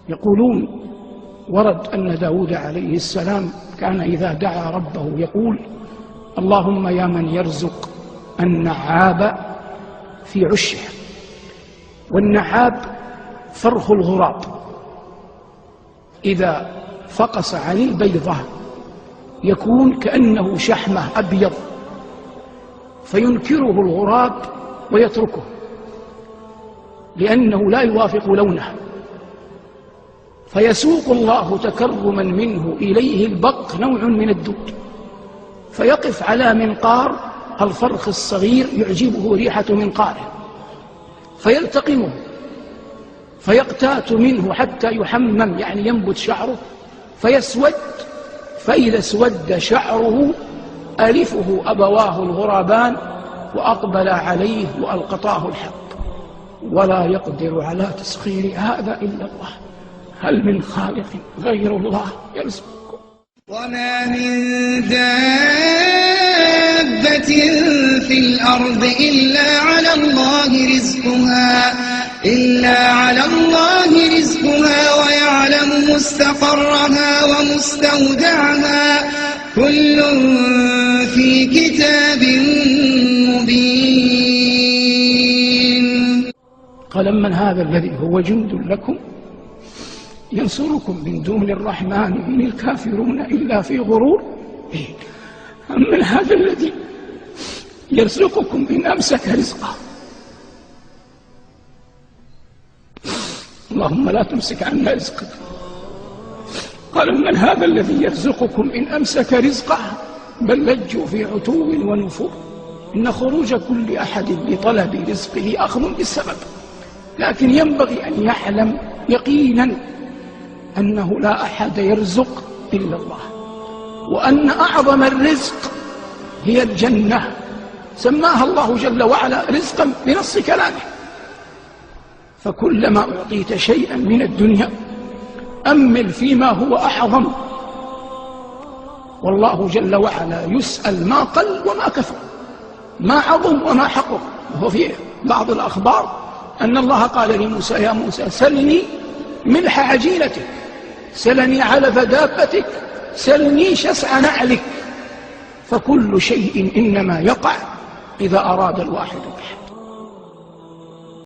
يقولون ورد أن داود عليه السلام كان إذا دعا ربه يقول: اللهم يا من يرزق النعاب في عشه. والنعاب فرخ الغراب، إذا فقس عن البيضة يكون كأنه شحمة أبيض، فينكره الغراب ويتركه لأنه لا يوافق لونه، فيسوق الله تكرما منه إليه البق، نوع من الدود، فيقف على منقار الفرخ الصغير يعجبه ريحة منقاره، فيلتقمه فيقتات منه حتى يحمم، يعني ينبت شعره فيسود، فإذا اسود شعره ألفه أبواه الغرابان وأقبل عليه وألقطاه الحق، ولا يقدر على تسخير هذا إلا الله. هل من خالق غير الله يرزقكم؟ وما من دابة في الأرض إلا على الله رزقها ويعلم مستقرها ومستودعها، كل في كتاب مبين. قال: من هذا الذي هو جند لكم ينصركم من دون الرحمن إن الكافرون إلا في غرور. أم من هذا الذي يرزقكم إن أمسك رزقه؟ اللهم لا تمسك عنا رزقك. قال: من هذا الذي يرزقكم إن أمسك رزقه بل لجوا في عتو ونفور. إن خروج كل أحد لطلب رزقه أخذ بالسبب، لكن ينبغي أن يعلم يقينا أنه لا أحد يرزق إلا الله، وأن أعظم الرزق هي الجنة، سماها الله جل وعلا رزقا بنص كلامه. فكلما أعطيت شيئا من الدنيا أمل فيما هو أعظم، والله جل وعلا يسأل ما قل وما كثر، ما عظم وما حقر. وهو في بعض الأخبار أن الله قال لموسى: يا موسى سلني ملح عجينتك، سلني علف دابتك، سلني شسع نعلك. فكل شيء إنما يقع إذا أراد الواحد به.